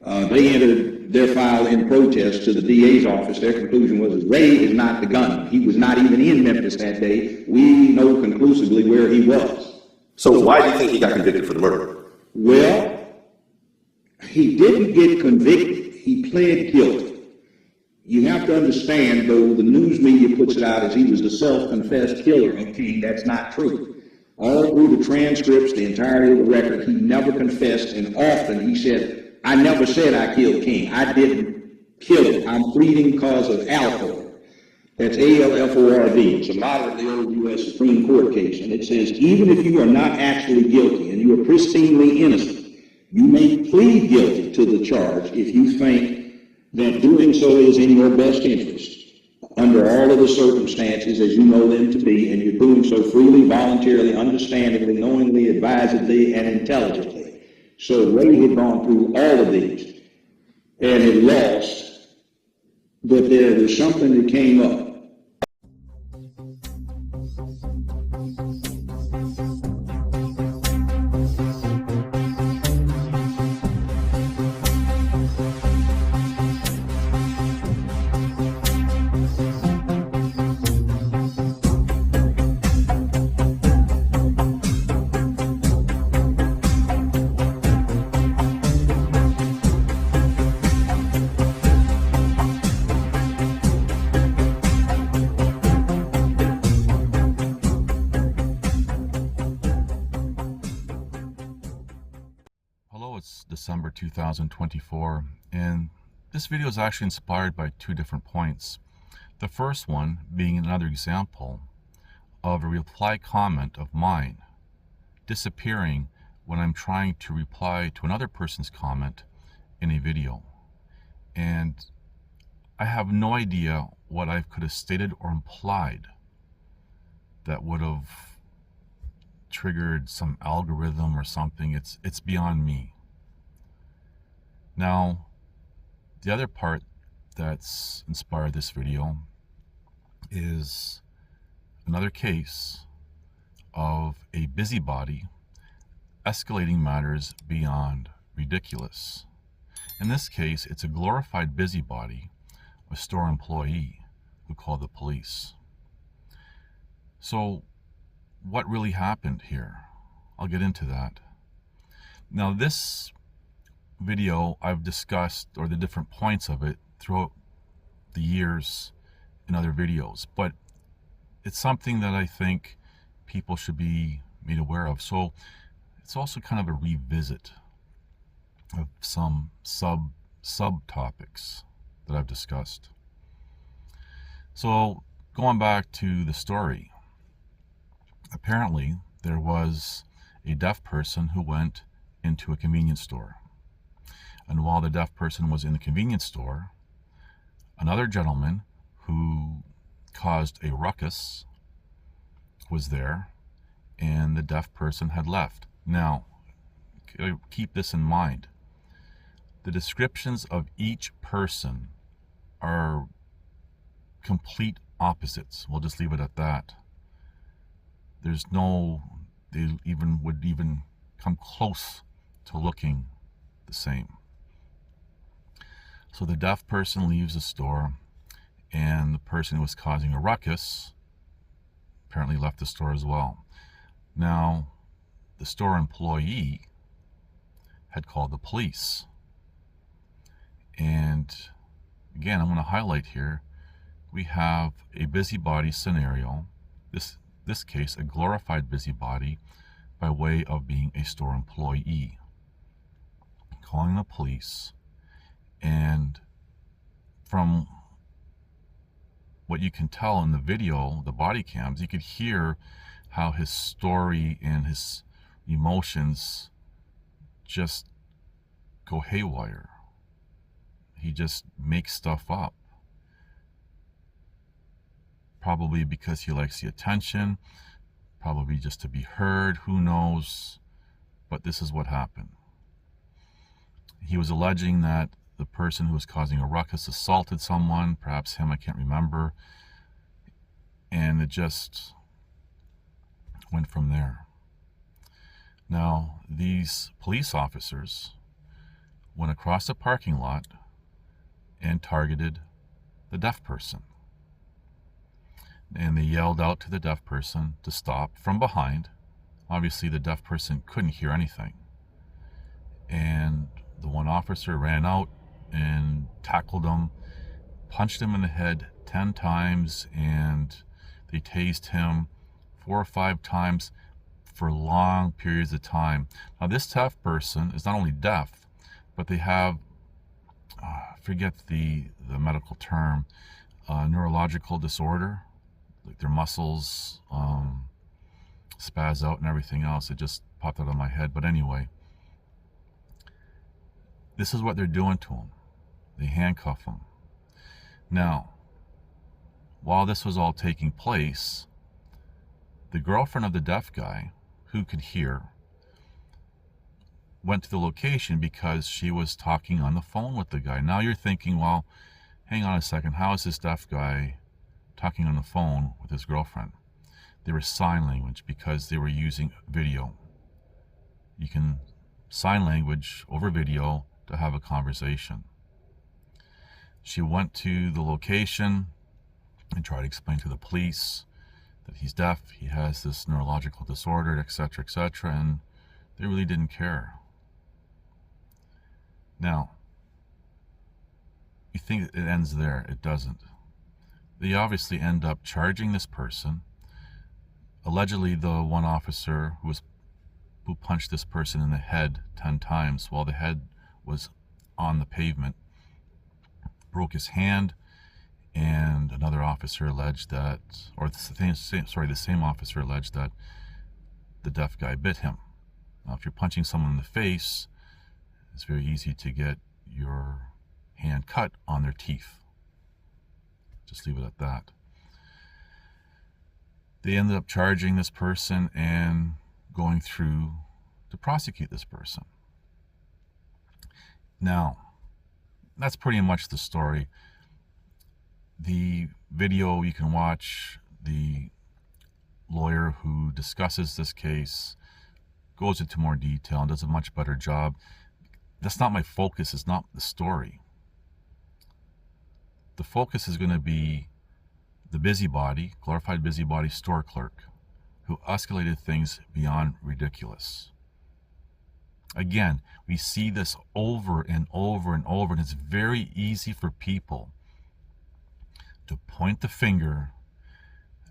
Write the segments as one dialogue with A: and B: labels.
A: They entered their file in protest to the DA's office. Their conclusion was that Ray is not the gunman. He was not even in Memphis that day. We know conclusively where he was.
B: So why do you think he got convicted for the murder?
A: Well, he didn't get convicted. He pled guilty. You have to understand, though the news media puts it out as he was the self-confessed killer of King, that's not true. All through the transcripts, the entirety of the record, he never confessed, and often he said, I never said I killed King. I didn't kill him. I'm pleading cause of alcohol. That's ALFORD. It's a moderately old U.S. Supreme Court case, and it says, even if you are not actually guilty and you are pristinely innocent, you may plead guilty to the charge if you think that doing so is in your best interest under all of the circumstances as you know them to be, and you're doing so freely, voluntarily, understandingly, knowingly, advisedly, and intelligently. So Ray had gone through all of these and had lost, but there was something that came up.
C: It's December 2024, and this video is actually inspired by two different points. The first one being another example of a reply comment of mine disappearing when I'm trying to reply to another person's comment in a video. And I have no idea what I could have stated or implied that would have triggered some algorithm or something. It's beyond me. Now, the other part that's inspired this video is another case of a busybody escalating matters beyond ridiculous. In this case, it's a glorified busybody, a store employee who called the police. So, what really happened here? I'll get into that. Now, this video I've discussed, or the different points of it, throughout the years in other videos, but it's something that I think people should be made aware of. So it's also kind of a revisit of some subtopics that I've discussed. So going back to the story, apparently there was a deaf person who went into a convenience store. And while the deaf person was in the convenience store, another gentleman who caused a ruckus was there, and the deaf person had left. Now, keep this in mind. The descriptions of each person are complete opposites. We'll just leave it at that. They would even come close to looking the same. So the deaf person leaves the store, and the person who was causing a ruckus apparently left the store as well. Now, the store employee had called the police. And again, I'm going to highlight here, we have a busybody scenario. This case, a glorified busybody by way of being a store employee, calling the police. And from what you can tell in the video, the body cams, you could hear how his story and his emotions just go haywire. He just makes stuff up. Probably because he likes the attention, probably just to be heard, who knows. But this is what happened. He was alleging that the person who was causing a ruckus assaulted someone, perhaps him, I can't remember. And it just went from there. Now, these police officers went across the parking lot and targeted the deaf person. And they yelled out to the deaf person to stop from behind. Obviously, the deaf person couldn't hear anything. And the one officer ran out and tackled him, punched him in the head 10 times, and they tased him 4 or 5 times for long periods of time. Now, this deaf person is not only deaf, but they have, I forget the medical term, neurological disorder. Like their muscles spaz out and everything else. It just popped out of my head. But anyway, this is what they're doing to him. They handcuff him. Now, while this was all taking place, the girlfriend of the deaf guy, who could hear, went to the location because she was talking on the phone with the guy. Now you're thinking, well, hang on a second, how is this deaf guy talking on the phone with his girlfriend? They were sign language because they were using video. You can sign language over video to have a conversation. She went to the location and tried to explain to the police that he's deaf, he has this neurological disorder, etc., etc., and they really didn't care. Now, you think it ends there. It doesn't. They obviously end up charging this person. Allegedly, the one officer who punched this person in the head 10 times while the head was on the pavement broke his hand, and another officer alleged that, or the same officer alleged that the deaf guy bit him. Now, if you're punching someone in the face, it's very easy to get your hand cut on their teeth. Just leave it at that. They ended up charging this person and going through to prosecute this person. Now, that's pretty much the story. The video you can watch, the lawyer who discusses this case goes into more detail and does a much better job. That's not my focus. It's not the story. The focus is going to be the busybody, glorified busybody store clerk, who escalated things beyond ridiculous. Again, we see this over and over and over, and it's very easy for people to point the finger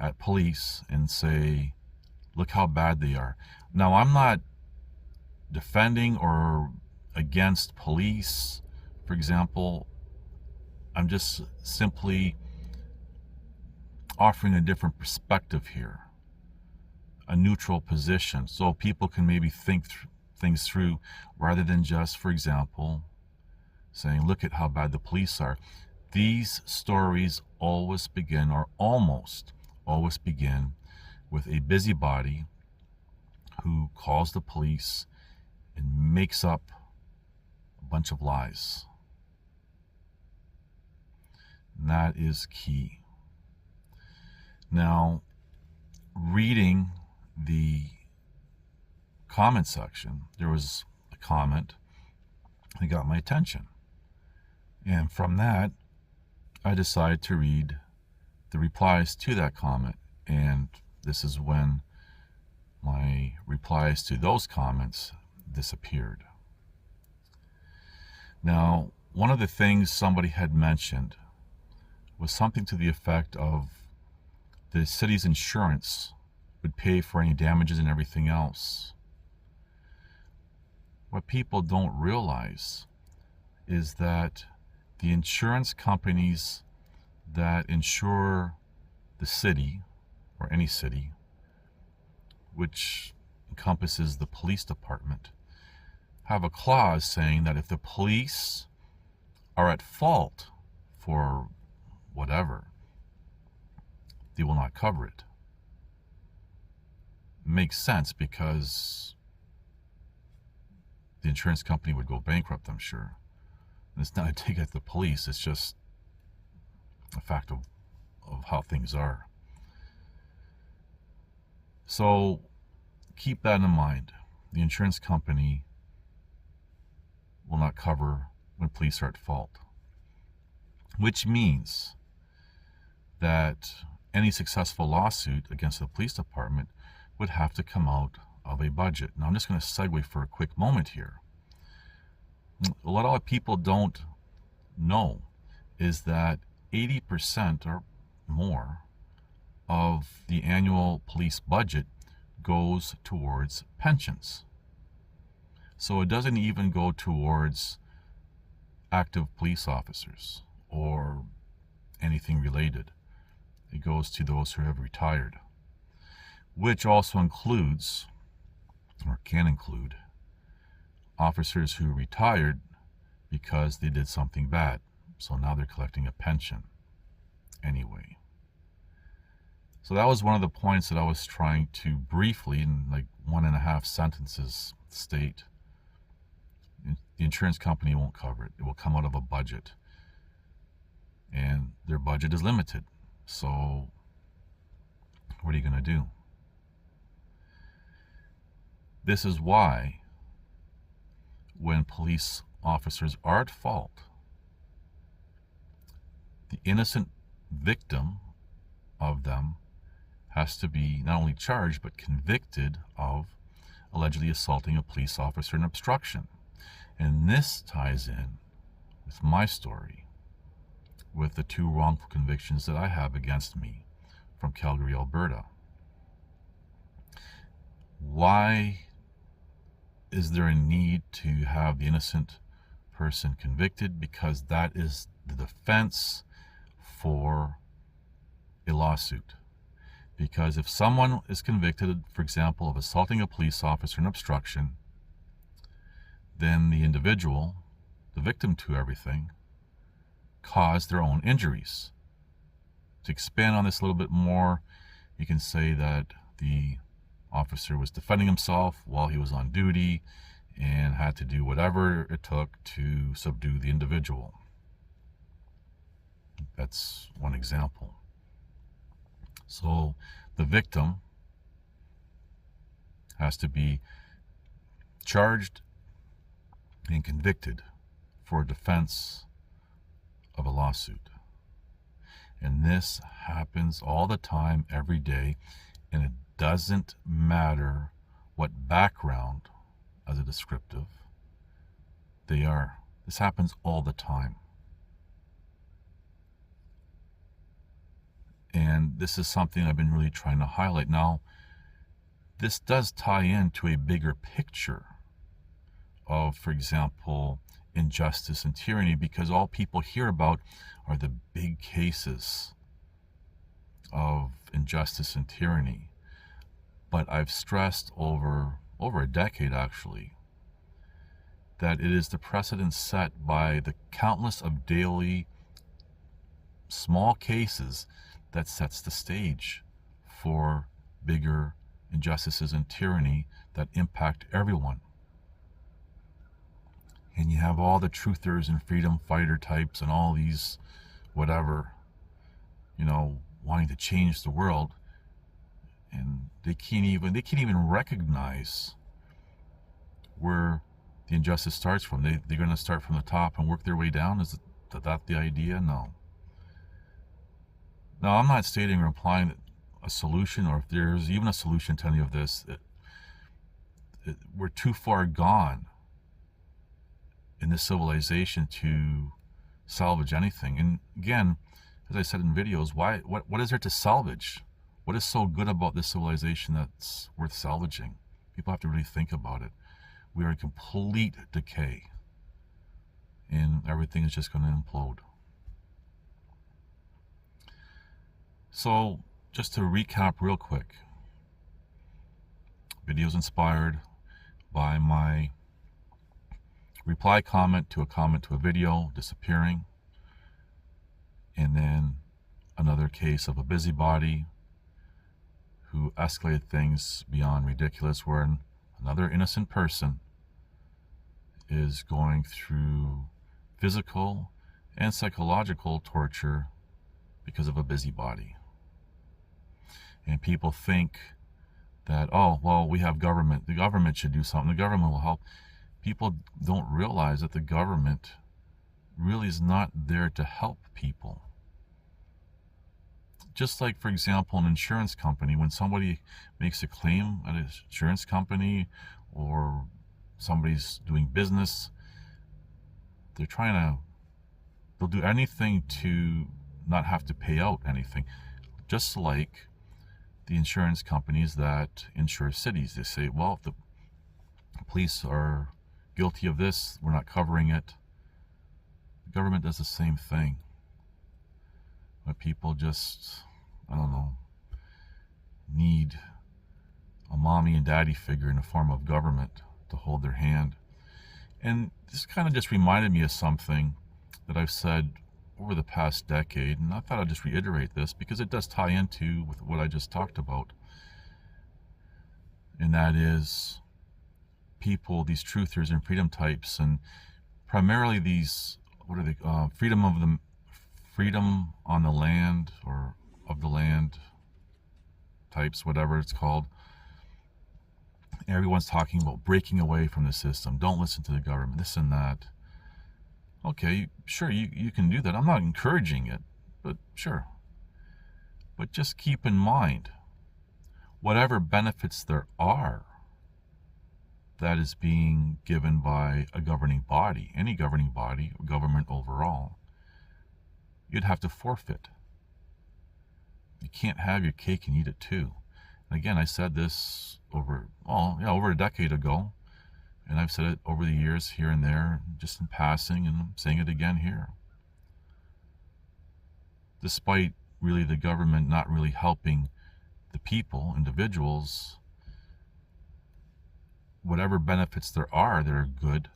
C: at police and say, look how bad they are. Now, I'm not defending or against police, for example. I'm just simply offering a different perspective here, a neutral position, so people can maybe think things through rather than just, for example, saying, look at how bad the police are. These stories always begin, or almost always begin, with a busybody who calls the police and makes up a bunch of lies. And that is key. Now, reading the comment section, there was a comment that got my attention. And from that, I decided to read the replies to that comment. And this is when my replies to those comments disappeared. Now, one of the things somebody had mentioned was something to the effect of the city's insurance would pay for any damages and everything else. What people don't realize is that the insurance companies that insure the city, or any city, which encompasses the police department, have a clause saying that if the police are at fault for whatever, they will not cover it. Makes sense, because the insurance company would go bankrupt, I'm sure. And it's not a dig at the police, it's just a fact of how things are. So keep that in mind. The insurance company will not not cover when police are at fault. Which means that any successful lawsuit against the police department would have to come out of a budget. Now I'm just going to segue for a quick moment here. What a lot of people don't know is that 80% or more of the annual police budget goes towards pensions. So it doesn't even go towards active police officers or anything related. It goes to those who have retired, which also includes, or can include, officers who retired because they did something bad. So now they're collecting a pension anyway. So that was one of the points that I was trying to briefly, in like 1.5 sentences, state. The insurance company won't cover it. It will come out of a budget. And their budget is limited. So what are you going to do? This is why when police officers are at fault, the innocent victim of them has to be not only charged but convicted of allegedly assaulting a police officer in obstruction. And this ties in with my story, with the 2 wrongful convictions that I have against me from Calgary, Alberta. Why is there a need to have the innocent person convicted? Because that is the defense for a lawsuit. Because if someone is convicted, for example, of assaulting a police officer in obstruction, then the individual, the victim to everything, caused their own injuries. To expand on this a little bit more, you can say that the officer was defending himself while he was on duty and had to do whatever it took to subdue the individual. That's one example. So the victim has to be charged and convicted for defense of a lawsuit. And this happens all the time, every day, and it doesn't matter what background as a descriptive they are. This happens all the time. And this is something I've been really trying to highlight. Now, this does tie into a bigger picture of, for example, injustice and tyranny, because all people hear about are the big cases of injustice and tyranny. But I've stressed over a decade, actually, that it is the precedent set by the countless of daily small cases that sets the stage for bigger injustices and tyranny that impact everyone. And you have all the truthers and freedom fighter types and all these whatever, wanting to change the world, and they can't even recognize where the injustice starts from. They're going to start from the top and work their way down. Is that the idea? No. Now, I'm not stating or implying that a solution, or if there's even a solution to any of this, we're too far gone in this civilization to salvage anything. And again, as I said in videos, what is there to salvage? What is so good about this civilization that's worth salvaging? People have to really think about it. We are in complete decay, and everything is just going to implode. So, just to recap real quick, videos inspired by my reply comment to a video disappearing, and then another case of a busybody who escalated things beyond ridiculous, where another innocent person is going through physical and psychological torture because of a busybody. And people think that, oh, well, we have government. The government should do something. The government will help. People don't realize that the government really is not there to help people. Just like, for example, an insurance company, when somebody makes a claim at an insurance company or somebody's doing business, they'll do anything to not have to pay out anything. Just like the insurance companies that insure cities. They say, well, if the police are guilty of this, we're not covering it. The government does the same thing. But people just, I don't know, need a mommy and daddy figure in the form of government to hold their hand. And this kind of just reminded me of something that I've said over the past decade, and I thought I'd just reiterate this because it does tie into with what I just talked about. And that is people, these truthers and freedom types, and primarily these, what are they, freedom on the land, or of the land types, whatever it's called. Everyone's talking about breaking away from the system. Don't listen to the government, this and that. Okay, sure, you can do that. I'm not encouraging it, but sure. But just keep in mind, whatever benefits there are that is being given by a governing body, any governing body, government overall, you'd have to forfeit. You can't have your cake and eat it too. And again, I said this over a decade ago, and I've said it over the years here and there, just in passing, and I'm saying it again here. Despite really the government not really helping the people, individuals, whatever benefits there are that are good,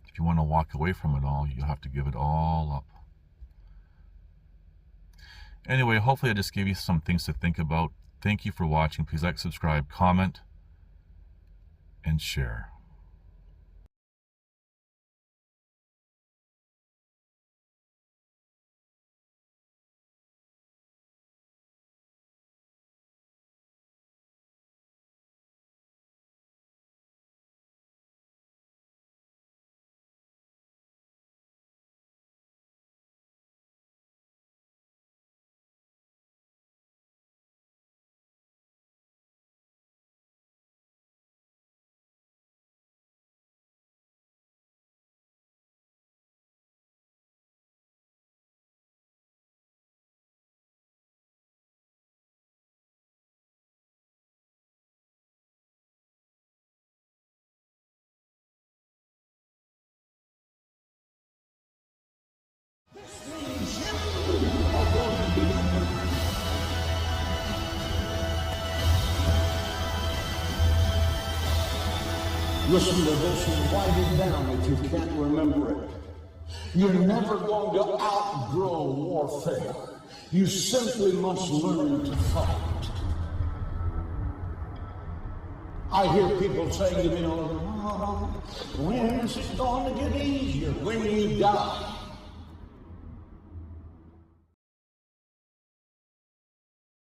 C: if you want to walk away from it all, you have to give it all up. Anyway, hopefully I just gave you some things to think about. Thank you for watching. Please like, subscribe, comment, and share.
D: Listen to this and write it down if you can't remember it. You're never going to outgrow warfare. You simply must learn to fight. I hear people say to me, when is it going to get easier? When you die.